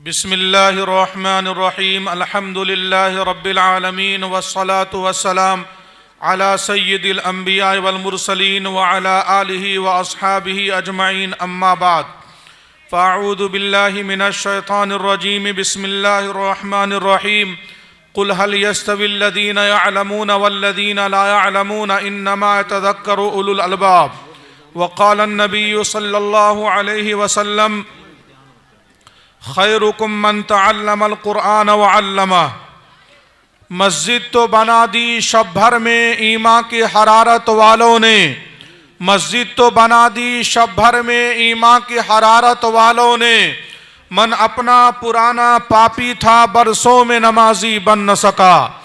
बिस्मिल्लाहिर्रहमानिर्रहीम अल्हम्दुलिल्लाहि रब्बिल आलमीन वस्सलातु वस्सलाम अला सय्यिदिल अंबिया वल मुरसलीन व अला आलिहि व अस्हाबिहि अजमईन अम्मा बाद फ़अऊज़ु बिल्लाहि मिनश शैतानिर रजीम बिस्मिल्लाहिर्रहमानिर्रहीम कुल हल यस्तविल्लज़ीना यअलमून वल्लज़ीना ला यअलमून इन्नमा यतज़क्करु उलुल अलबाब व क़ाला अन्नबिय्यु सल्लल्लाहु अलैहि वसल्लम खैरुकुम मन तअल्लमल कुरआन व अल्लमह। मस्जिद तो बना दी शब भर में ईमान की हरारत वालों ने, मस्जिद तो बना दी शब भर में ईमान की हरारत वालों ने। मन अपना पुराना पापी था बरसों में नमाजी बन न सका।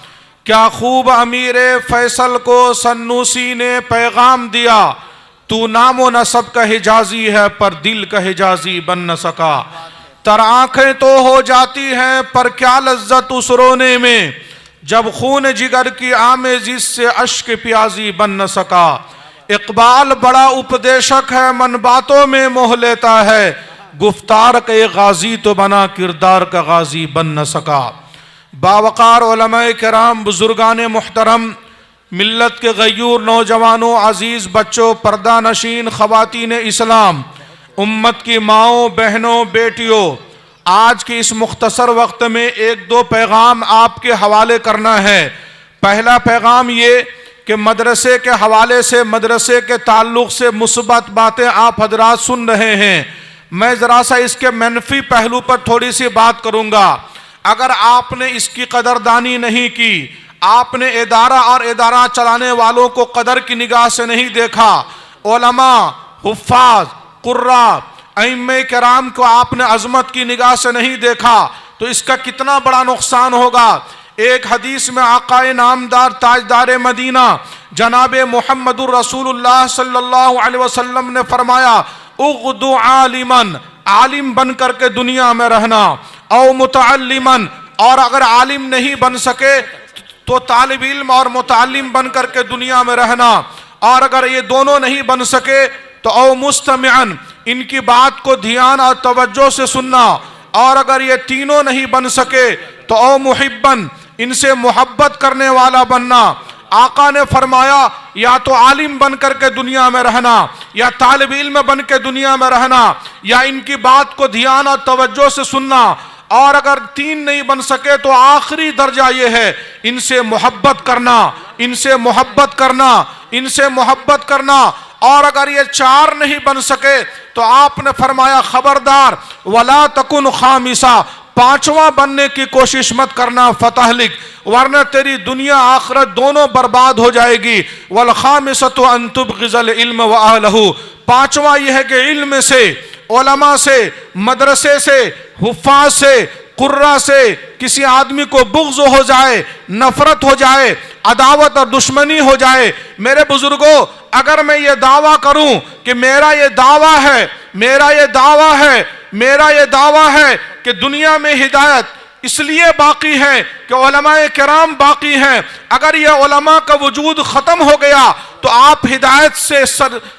क्या खूब अमीर फैसल को सन्नूसी ने पैगाम दिया, तू नामो नसब का हिजाजी है पर दिल का हिजाजी बन न सका। तर आंखें तो हो जाती हैं पर क्या लज्जत उस रोने में, जब खून जिगर की आमेज़ी से अश्क प्याजी बन न सका। इकबाल बड़ा उपदेशक है मन बातों में मोह लेता है, गुफ्तार के गाजी तो बना किरदार का गाजी बन न सका। बावकार उलमाए किराम, बुजुर्गान मुहतरम, मिल्लत के गयूर नौजवानों, अजीज़ बच्चों, पर्दा नशीन ख़वातीन इस्लाम, उम्मत की माओं, बहनों, बेटियों, आज के इस मुख्तसर वक्त में एक दो पैगाम आपके हवाले करना है। पहला पैगाम ये कि मदरसे के हवाले से, मदरसे के ताल्लुक़ से मुस्बत बातें आप हजरात सुन रहे हैं। मैं ज़रा सा इसके मनफी पहलू पर थोड़ी सी बात करूँगा। अगर आपने इसकी कदरदानी नहीं की, आपने इदारा और इदारा चलाने वालों को कदर की निगाह से नहीं देखा, उलमा, हुफ़्फ़ाज़, कुर्रा, अइम्मे किराम को आपने अज़मत की निगाह से नहीं देखा, तो इसका कितना बड़ा नुकसान होगा। एक हदीस में आकाए नामदार ताजदार मदीना जनाब मुहम्मदुर रसूलुल्लाह सल्लल्लाहु अलैहि वसल्लम ने फरमाया, उग़्दु आलिमन, आलिम बन करके दुनिया में रहना, औ मुतअल्लिमन, और अगर आलिम नहीं बन सके तो तालिब इल्म और मुतअल्लिम बन करके दुनिया में रहना, और अगर ये दोनों नहीं बन सके तो औ मुस्तमिअन, इनकी बात को ध्यान और तवज्जो से सुनना, और अगर ये तीनों नहीं बन सके तो औ मुहिब्बन, इनसे मोहब्बत करने वाला बनना। आका ने फरमाया, या तो आलिम बन करके दुनिया में रहना, या तालिब इल्म बन के दुनिया में रहना, या इनकी बात को ध्यान और तवज्जो से सुनना, और अगर तीन नहीं बन सके तो आखिरी दर्जा ये है, इनसे मोहब्बत करना, इनसे मोहब्बत करना, इनसे मोहब्बत करना। और अगर ये चार नहीं बन सके तो आपने फरमाया, खबरदार वला तकुन खामिसा, पांचवा बनने की कोशिश मत करना, फतह लिख, वरना तेरी दुनिया आखिरत दोनों बर्बाद हो जाएगी। वल खामिसतु अन तुबग़िज़ल इल्म व अहलहु, पांचवा यह है कि इल्म से, उलमा से, मदरसे से, हुफ़्फ़ाज़ से, कुर्रा से किसी आदमी को बुग़्ज़ हो जाए, नफरत हो जाए, अदावत और दुश्मनी हो जाए। मेरे बुजुर्गों, अगर मैं ये दावा करूं कि मेरा ये दावा है, मेरा ये दावा है, मेरा ये दावा है कि दुनिया में हिदायत इसलिए बाकी है कि उलमाए किराम बाकी हैं, अगर ये उलमा का वजूद ख़त्म हो गया तो आप हिदायत से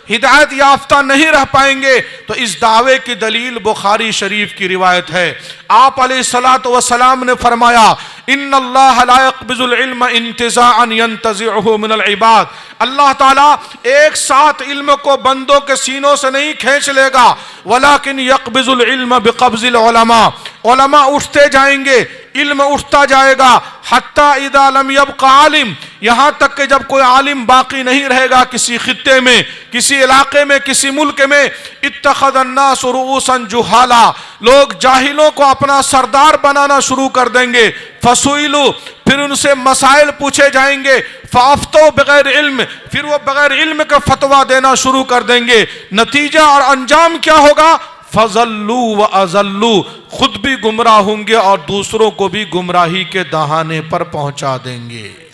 हिदायत याफ्ता नहीं रह पाएंगे। तो इस दावे की दलील बुखारी शरीफ की रिवायत है। आप अलैहिस्सलातु वस्सलाम ने फरमाया, इन्नल्लाह ला यक़बिज़ुल इल्म इंतिज़ाअन यंतज़िउहु मिनल इबाद, अल्लाह ताला एक साथ इल्म को बंदों के सीनों से नहीं खींच लेगा, वलाकिन यक़बिज़ुल इल्म बिक़ब्ज़िल उलमा, उलमा उठते जाएंगे, इल्म उठता जाएगा, हत्ता इदा लम यब्क़ा आलिम, यहाँ तक कि जब कोई आलिम बाकी नहीं रहेगा किसी खित्ते में, किसी इलाके में, किसी मुल्क में। इत्तख़ज़न्नास रुऊसन जुहाला, लोग जाहिलों को अपना सरदार बनाना शुरू कर देंगे। फसुइलु, फिर उनसे मसाइल पूछे जाएंगे। फ़अफ़्तौ बग़ैर इल्म, फिर वो बग़ैर इल्म का फतवा देना शुरू कर देंगे। नतीजा और अंजाम क्या होगा? फज़ल्लू व अज़ल्लू, खुद भी गुमराह होंगे और दूसरों को भी गुमराही के दहाने पर पहुंचा देंगे।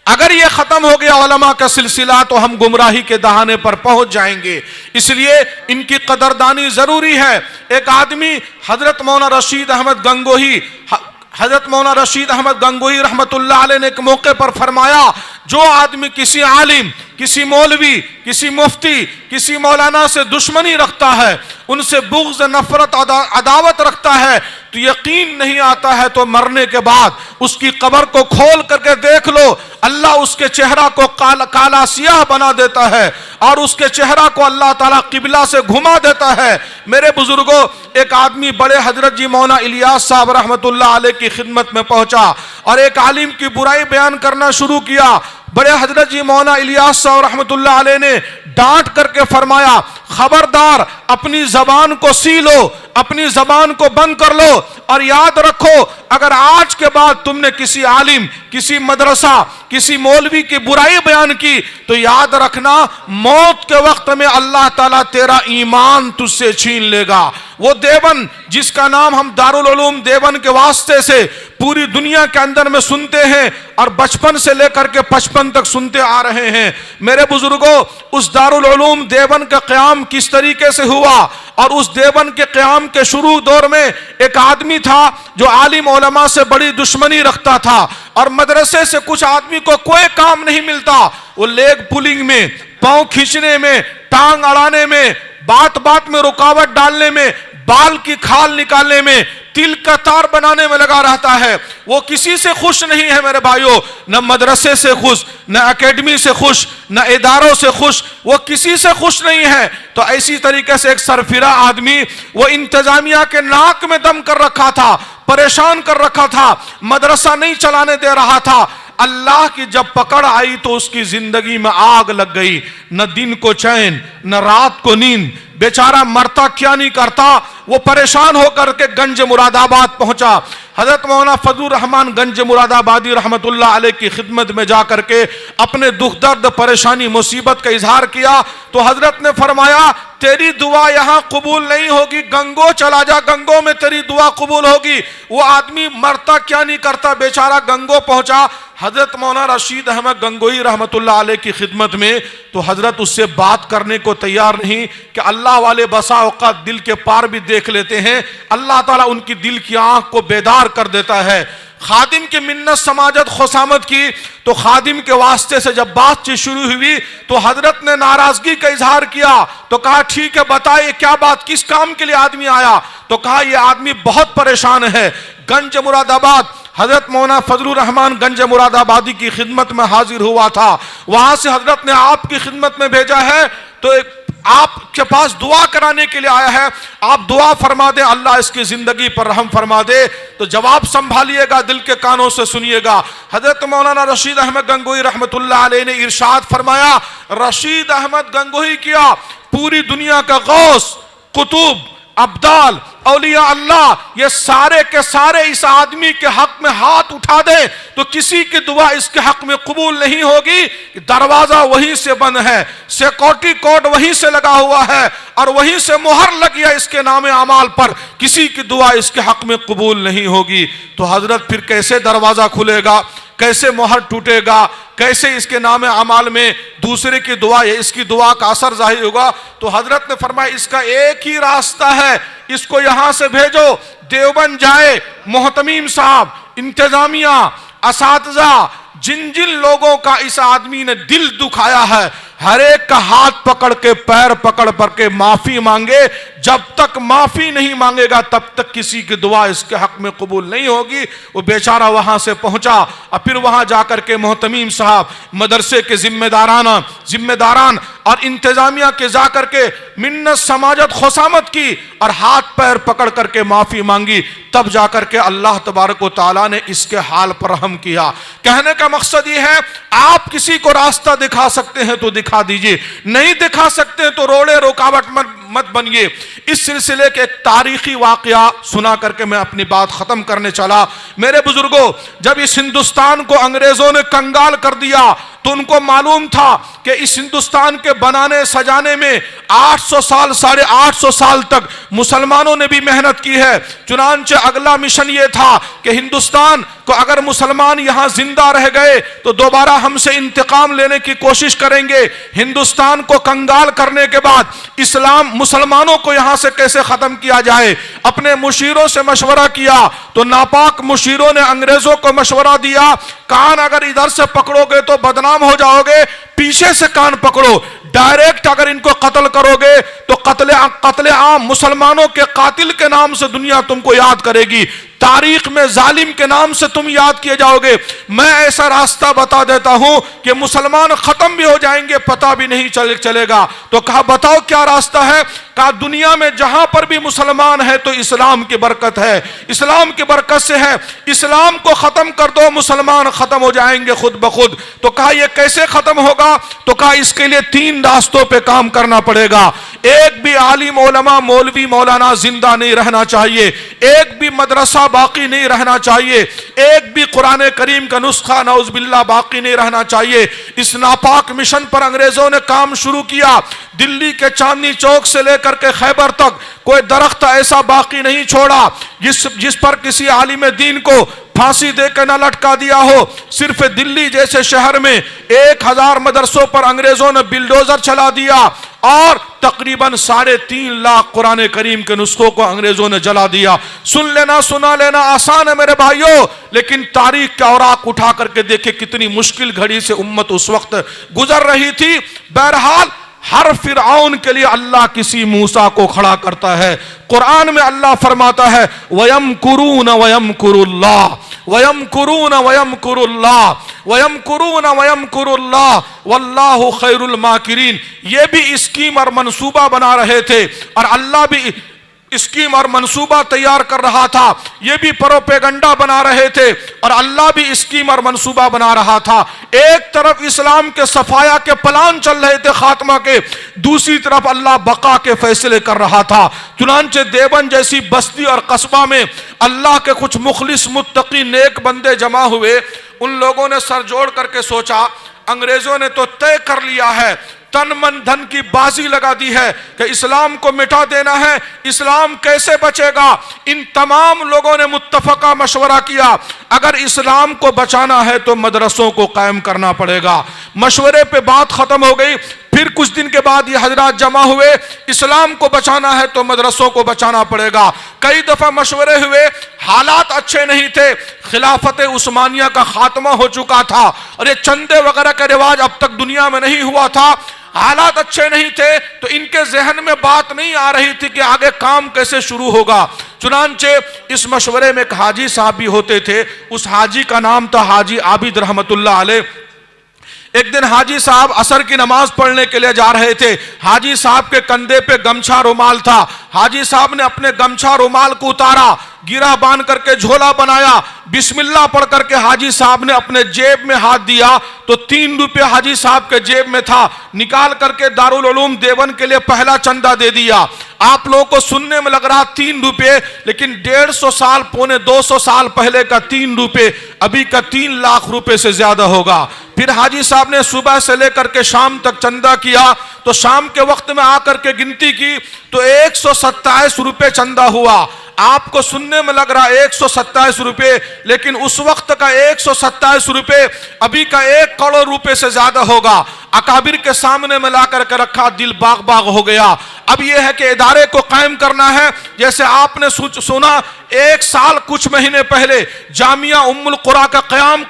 अगर ये खत्म हो गया उलमा का सिलसिला तो हम गुमराही के दहाने पर पहुंच जाएंगे। इसलिए इनकी कदरदानी जरूरी है। एक आदमी हजरत मौलाना रशीद अहमद गंगोही, हजरत मौलाना रशीद अहमद गंगोही रहमतुल्लाह अलैह ने एक मौके पर फरमाया, जो आदमी किसी आलिम, किसी मौलवी, किसी मुफ्ती, किसी मौलाना से दुश्मनी रखता है, उनसे बुग़्ज़, नफरत, अदावत रखता है, तो यकीन नहीं आता है तो मरने के बाद उसकी कब्र को खोल करके देख लो, अल्लाह उसके चेहरा को काला सियाह बना देता है और उसके चेहरा को अल्लाह ताला किबला से घुमा देता है। मेरे बुजुर्गों, एक आदमी बड़े हजरत जी मौलाना इलियास साहब रहमतुल्लाह अलैह की खिदमत में पहुंचा और एक आलिम की बुराई बयान करना शुरू किया। बड़े हजरत जी मौलाना इलियास साहब रहमतुल्लाह अलैह ने डांट करके फरमाया, खबरदार अपनी जबान को सी लो, अपनी जबान को बंद कर लो और याद रखो, अगर आज के बाद तुमने किसी आलिम, किसी मदरसा, किसी मौलवी की बुराई बयान की तो याद रखना मौत के वक्त में अल्लाह ताला तेरा ईमान तुझसे छीन लेगा। वो देवबंद जिसका नाम हम दारुल उलूम देवबंद के वास्ते से पूरी दुनिया के अंदर में सुनते हैं और बचपन से लेकर के 55 तक सुनते आ रहे हैं। मेरे बुजुर्गों, उस दारुल उलूम देवबंद का क़याम किस तरीके से हुआ और उस देवबंद के क़याम के शुरू दौर में एक आदमी था जो आलिम उलमा से बड़ी दुश्मनी रखता था और मदरसे से कुछ आदमी को कोई काम नहीं मिलता, वो लेग पुलिंग में, पांव खींचने में, टांग अड़ाने में, बात बात में रुकावट डालने में, बाल की खाल निकालने में, तिल का तार बनाने में लगा रहता है। वो किसी से खुश नहीं है मेरे भाइयों, न मदरसे से खुश, न एकेडमी से खुश, न इदारों से खुश, वो किसी से खुश नहीं है। तो ऐसी तरीके से एक सरफिरा आदमी वो इंतजामिया के नाक में दम कर रखा था, परेशान कर रखा था, मदरसा नहीं चलाने दे रहा था। अल्लाह की जब पकड़ आई तो उसकी जिंदगी में आग लग गई, न दिन को चैन, न रात को नींद। बेचारा मरता क्या नहीं करता, वो परेशान होकर के गंज मुरादाबाद पहुंचा। हजरत मौलाना फजलुर रहमान गंज मुरादाबादी रहमतुल्लाह अलैह की खिदमत में जाकर के अपने दुख दर्द, परेशानी, मुसीबत का इजहार किया तो हजरत ने फरमाया, तेरी दुआ यहाँ कबूल नहीं होगी, गंगो चला जा, गंगो में तेरी दुआ कबूल होगी। वो आदमी मरता क्या नहीं करता, बेचारा गंगो पहुंचा। हजरत मौलाना रशीद अहमद गंगोही रहमतुल्लाह अलैह की खिदमत में तो हजरत उससे बात करने को तैयार नहीं कि अल्लाह वाले बसा औकात दिल के पार भी देख लेते हैं, अल्लाह ताला उनकी दिल की आंख को बेदार कर देता है। खादिम की मिन्नत समाजत खुशामद की तो खादिम के वास्ते से जब बातचीत शुरू हुई तो हजरत ने नाराजगी का इजहार किया तो कहा, ठीक है बताइए क्या बात, किस काम के लिए आदमी आया? तो कहा, यह आदमी बहुत परेशान है। गंज मुरादाबाद हजरत मौलाना फजलुर रहमान गंज मुरादाबादी की खिदमत में हाजिर हुआ था, वहां से हजरत ने आपकी खिदमत में भेजा है तो आपके पास दुआ कराने के लिए आया है, आप दुआ फरमा दें, अल्लाह इसकी जिंदगी पर रहम फरमा दे। तो जवाब संभालिएगा, दिल के कानों से सुनिएगा। हजरत मौलाना रशीद अहमद गंगोही रहमतुल्लाह अलैह ने इरशाद फरमाया, रशीद अहमद गंगोही किया पूरी दुनिया का गौस, कुतुब, अब्दाल, औलिया अल्लाह, ये सारे के सारे इस आदमी के हक में हाथ उठा दे तो किसी की दुआ इसके हक में कबूल नहीं होगी। दरवाजा वहीं से बंद है, सिक्योरिटी कोड वहीं से लगा हुआ है और वहीं से मुहर लगी है इसके नामे अमाल पर, किसी की दुआ इसके हक में कबूल नहीं होगी। तो हजरत फिर कैसे दरवाजा खुलेगा, कैसे मुहर टूटेगा, कैसे इसके नामे अमाल में दूसरे की दुआ या इसकी दुआ का असर जाहिर होगा? तो हजरत ने फरमाया, इसका एक ही रास्ता है, इसको यहां से भेजो, देवबंद जाए, मोहतमीम साहब, इंतजामिया, असातिज़ा, जिन जिन लोगों का इस आदमी ने दिल दुखाया है, हर एक का हाथ पकड़ के, पैर पकड़ पकड़ के माफी मांगे। जब तक माफी नहीं मांगेगा तब तक किसी की दुआ इसके हक में कबूल नहीं होगी। वो बेचारा वहां से पहुंचा और फिर वहां जाकर के मोहतमीम साहब, मदरसे के जिम्मेदारान और इंतजामिया के जाकर के मिन्नत समाजत खुशामत की और हाथ पैर पकड़ करके माफी मांगी। तब जाकर के अल्लाह तबारक व तआला ने इसके हाल पर रहम किया। कहने का मकसद ये है, आप किसी को रास्ता दिखा सकते हैं तो दिखा दीजिए, नहीं दिखा सकते हैं तो रोड़े रुकावट मत बनिए। इस सिलसिले के एक तारीखी वाकया सुना करके मैं अपनी बात खत्म करने चला। मेरे बुजुर्गों, जब इस हिंदुस्तान को अंग्रेजों ने कंगाल कर दिया तो उनको मालूम था कि इस हिंदुस्तान के बनाने सजाने में 800 साल 850 साल तक मुसलमानों ने भी मेहनत की है। चुनांचे अगला मिशन ये था कि हिंदुस्तान को अगर मुसलमान यहां जिंदा रह गए तो दोबारा हमसे इंतकाम लेने की कोशिश करेंगे। हिंदुस्तान को कंगाल करने के बाद इस्लाम मुसलमानों को यहां से कैसे खत्म किया जाए। अपने मुशीरों से मशवरा किया तो नापाक मुशीरों ने अंग्रेजों को मशवरा दिया, कान अगर इधर से पकड़ोगे तो बदनाम हो जाओगे, पीछे से कान पकड़ो, डायरेक्ट अगर इनको कत्ल करोगे तो कत्ले आम मुसलमानों के कातिल के नाम से दुनिया तुमको याद करेगी, तारीख में जालिम के नाम से तुम याद किए जाओगे। मैं ऐसा रास्ता बता देता हूं कि मुसलमान खत्म भी हो जाएंगे, पता भी नहीं चलेगा। तो कहा बताओ क्या रास्ता है। कहा दुनिया में जहां पर भी मुसलमान है तो इस्लाम की बरकत है, इस्लाम की बरकत से है। इस्लाम को खत्म कर दो, मुसलमान खत्म हो जाएंगे खुद ब खुद। तो कहा यह कैसे खत्म होगा। तो कहा इसके लिए 3 रास्तों पे काम करना पड़ेगा। एक भी आलिम उलमा मौलवी मौलाना जिंदा नहीं रहना चाहिए, एक भी मदरसा बाकी नहीं रहना चाहिए, एक भी कुरान करीम का नुस्खा नौज़बिल्लाह बाकी नहीं रहना चाहिए। इस नापाक मिशन पर अंग्रेजों ने काम शुरू किया। दिल्ली के चांदनी चौक से लेकर के खैबर तक कोई दरख्त ऐसा बाकी नहीं छोड़ा जिस पर किसी आलिम दीन को फांसी देकर न लटका दिया हो। सिर्फ दिल्ली जैसे शहर में 1000 मदरसों पर अंग्रेजों ने बिल्डोजर चला दिया और तकरीबन 3.5 लाख कुरान करीम के नुस्खों को अंग्रेजों ने जला दिया। सुन लेना सुना लेना आसान है मेरे भाइयों, लेकिन तारीख का औराक उठा करके देखे कितनी मुश्किल घड़ी से उम्मत उस वक्त गुजर रही थी। बहरहाल हर फिरऔन के लिए अल्लाह किसी मूसा को खड़ा करता है। कुरान में अल्लाह फरमाता है वयमकुरून वयमकुरुल्लाह वयमकुरून वयमकुरुल्लाह वयमकुरून वयमकुरुल्लाह वल्लाहु खैरुल माकिरीन। ये भी स्कीम और मंसूबा बना रहे थे और अल्लाह भी स्कीम और मंसूबा तैयार कर रहा था। ये भी प्रोपेगंडा बना रहे थे और अल्लाह भी स्कीम और मंसूबा बना रहा था। एक तरफ इस्लाम के सफाया के प्लान चल रहे थे खात्मा के, दूसरी तरफ अल्लाह बका के फैसले कर रहा था। चुनांचे देवबंद जैसी बस्ती और कस्बा में अल्लाह के कुछ मुखलिस मुत्तकी नेक बंदे जमा हुए। उन लोगों ने सर जोड़ करके सोचा अंग्रेजों ने तो तय कर लिया है, तन मन धन की बाजी लगा दी है कि इस्लाम को मिटा देना है, इस्लाम कैसे बचेगा। इन तमाम लोगों ने मुत्तफका मशवरा किया अगर इस्लाम को बचाना है तो मदरसों को कायम करना पड़ेगा। मशवरे पे बात खत्म हो गई। फिर कुछ दिन के बाद ये हजरात जमा हुए, इस्लाम को बचाना है तो मदरसों को बचाना पड़ेगा। कई दफा मशवरे हुए, हालात अच्छे नहीं थे, खिलाफत उस्मानिया का खात्मा हो चुका था और ये चंदे वगैरह का रिवाज अब तक दुनिया में नहीं हुआ था। हालात अच्छे नहीं थे तो इनके जहन में बात नहीं आ रही थी कि आगे काम कैसे शुरू होगा। चुनांचे इस मशवरे में एक हाजी साहब भी होते थे। उस हाजी का नाम था हाजी आबिद रहमतुल्लाह अलैह। एक दिन हाजी साहब असर की नमाज पढ़ने के लिए जा रहे थे। हाजी साहब के कंधे पे गमछा रुमाल था। हाजी साहब ने अपने गमछा रुमाल को उतारा, गिरा बांध करके झोला बनाया, बिस्मिल्लाह पढ़ करके हाजी साहब ने अपने जेब में हाथ दिया तो 3 रुपये हाजी साहब के जेब में था। निकाल करके दारुल उलूम देवबंद के लिए पहला चंदा दे दिया। आप लोगों को सुनने में लग रहा 3 रुपये, लेकिन 150 साल 250 साल पहले का 3 रुपये अभी का 3 लाख रुपए से ज्यादा होगा। फिर हाजी साहब ने सुबह से लेकर के शाम तक चंदा किया तो शाम के वक्त में आकर के गिनती की तो 127 रुपये चंदा हुआ। आपको सुनने में लग रहा 127 रुपये, लेकिन उस वक्त का 127 रुपये अभी का 1 करोड़ रुपए से ज्यादा होगा। अकाबिर के सामने में ला करके रखा, दिल बाग बाग हो गया। अब यह है कि इदारे को कायम करना है। जैसे आपने सुना 1 साल कुछ महीने पहले जामिया उम्मुल कुरा का क़याम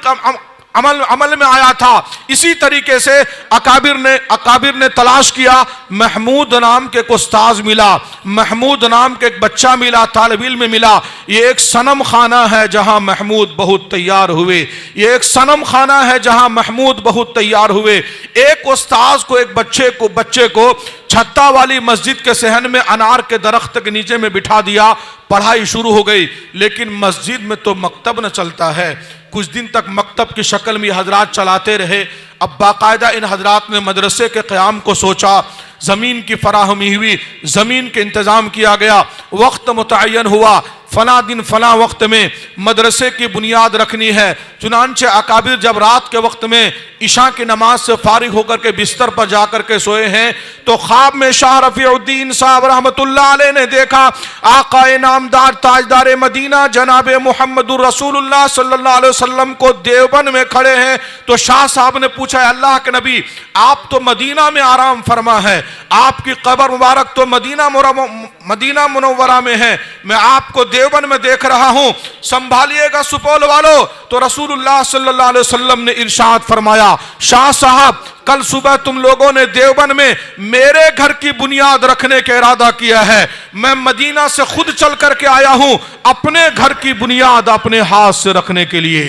अमल में आया था। इसी तरीके से अकाबिर ने तलाश किया। महमूद नाम के एक उस्ताज मिला, महमूद नाम के एक बच्चा मिला, तालिब इल्म मिला। ये एक सनम खाना है जहां महमूद बहुत तैयार हुए, ये एक सनम खाना है जहां महमूद बहुत तैयार हुए। एक उस्ताज को, एक बच्चे को छत्ता वाली मस्जिद के सहन में अनार के दरख्त के नीचे में बिठा दिया। पढ़ाई शुरू हो गई, लेकिन मस्जिद में तो मकतब न चलता है। कुछ दिन तक मकतब की शक्ल में हजरात चलाते रहे। अब बाकायदा इन हजरात ने मदरसे के क़याम को सोचा, ज़मीन की फराहमी हुई, ज़मीन के इंतज़ाम किया गया, वक्त मुतय्यन हुआ। फला दिन फला वक्त में मदरसे की बुनियाद रखनी है। चुनांचे अकाबिर जब रात के वक्त में इशा की नमाज से फारिग होकर के बिस्तर पर जाकर के सोए हैं तो ख्वाब में शाह रफीउद्दीन साहब रहमतुल्लाह अलैह ने देखा आकाए नामदार ताजदार मदीना जनाब मुहम्मदुर रसूलुल्लाह सल्लल्लाहु अलैहि वसल्लम को देवबंद में खड़े हैं। तो शाह साहब ने पूछा, अल्लाह के नबी आप तो मदीना में आराम फरमा है, आपकी कब्र मुबारक तो मदीना मुनव्वरा में है, मैं आपको देवबंद में देख रहा हूं, संभालिएगा सुपौल वालों। तो रसूलुल्लाह सल्लल्लाहु अलैहि वसल्लम ने इरशाद फरमाया, शाह साहब कल सुबह तुम लोगों ने देवबंद में मेरे घर की बुनियाद रखने का इरादा किया है, मैं मदीना से खुद चल करके आया हूं अपने घर की बुनियाद अपने हाथ से रखने के लिए।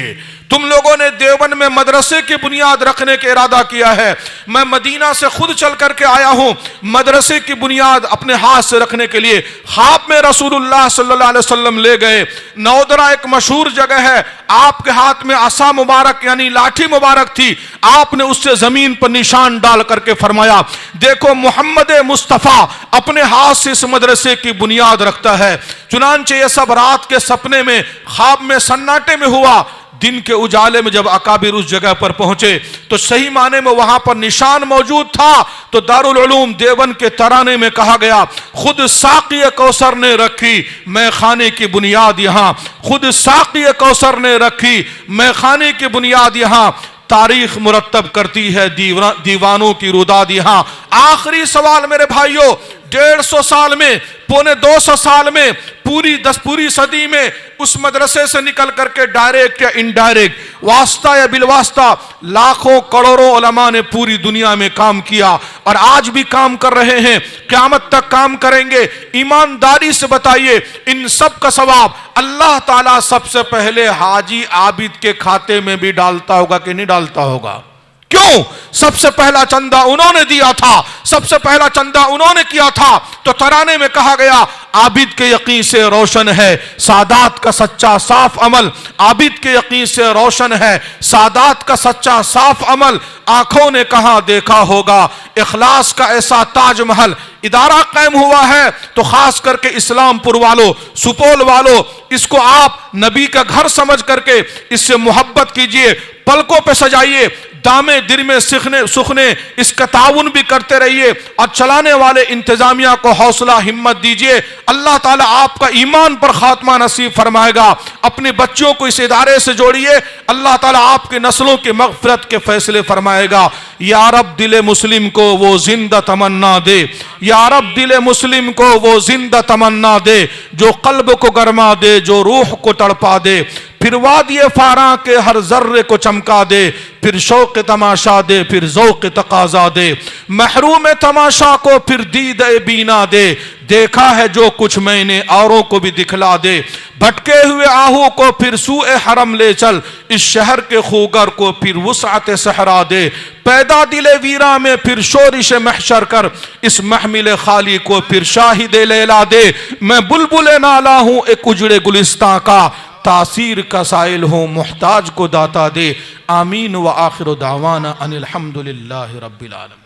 तुम लोगों ने देवबंद में मदरसे की बुनियाद रखने का इरादा किया है, मैं मदीना से खुद चल करके आया हूं मदरसे की बुनियाद अपने हाथ से रखने के लिए। ख्वाब में रसूलुल्लाह सल्लल्लाहु अलैहि वसल्लम ले गए। नौदरा एक मशहूर जगह है, आपके हाथ में असा मुबारक यानी लाठी मुबारक थी, आपने उससे जमीन पर निशान डाल करके फरमाया, देखो मोहम्मद मुस्तफ़ा अपने हाथ से इस मदरसे की बुनियाद रखता है। चुनांचे ये सब रात के सपने में ख्वाब में सन्नाटे में हुआ। दिन के उजाले में जब अकाबिर उस जगह पर पहुंचे तो सही माने में वहां पर निशान मौजूद था। तो दारुल उलूम देवबंद के तराने में कहा गया, खुद साक़ी कौसर ने रखी मैं खाने की बुनियाद यहां, खुद साक़ी कौसर ने रखी मैं खाने की बुनियाद यहां, तारीख मुरत्तब करती है दीवानों की रुदाद यहां। आखिरी सवाल मेरे भाइयों, 150 साल में, पौने 200 साल में, पूरी सदी में उस मदरसे से निकल करके डायरेक्ट या इनडायरेक्ट, वास्ता या बिलवास्ता लाखों करोड़ों उलमा ने पूरी दुनिया में काम किया और आज भी काम कर रहे हैं, क़यामत तक काम करेंगे। ईमानदारी से बताइए, इन सब का सवाब अल्लाह ताला सबसे पहले हाजी आबिद के खाते में भी डालता होगा कि नहीं डालता होगा? क्यों? सबसे पहला चंदा उन्होंने दिया था, सबसे पहला चंदा उन्होंने किया था। तो तराने में कहा गया, आबिद के यकीन से रोशन है सादात का सच्चा साफ अमल, आबिद के यकीन से रोशन है सादात का सच्चा साफ अमल, आंखों ने कहां देखा होगा इखलास का ऐसा ताजमहल। इदारा कायम हुआ है तो खास करके इस्लामपुर वालों, सुपौल वालों, इसको आप नबी का घर समझ करके इससे मोहब्बत कीजिए, पलकों पे सजाइए, दामे दिल में सुखने इसका ताउन भी करते रहिए और चलाने वाले इंतजामिया को हौसला हिम्मत दीजिए। अल्लाह ताला आपका ईमान पर खात्मा नसीब फरमाएगा। अपने बच्चों को इस इदारे से जोड़िए, अल्लाह ताला आपके नस्लों के मग़फ़िरत के फैसले फरमाएगा। या रब दिले मुस्लिम को वो जिंदा तमन्ना दे, या रब दिले मुस्लिम को वो जिंदा तमन्ना दे, जो कल्ब को गरमा दे, जो रूह को तड़पा दे, फिर वादिये फारा के हर जर्रे को चमका दे, फिर शौक तमाशा दे, फिर ज़ौक़ तकाज़ा दे, महरूम तमाशा को फिर दीद बीना दे, देखा है जो कुछ मैंने औरों को भी दिखला दे, भटके हुए आहू को फिर सूए हरम ले चल, इस शहर के खूगर को फिर वुसअत सहरा दे, पैदा दिले वीरा में फिर शोरिश महशर कर, इस महमिल खाली को फिर शाहिद लैला दे, मैं बुलबुल नाला हूँ एक उजड़े गुलिस्तां का, तासीर का साइल हो मुहताज को दाता दे। आमीन व आखिर दावाना अनिल हम्दुलिल्लाहि रब्बिल आलमीन।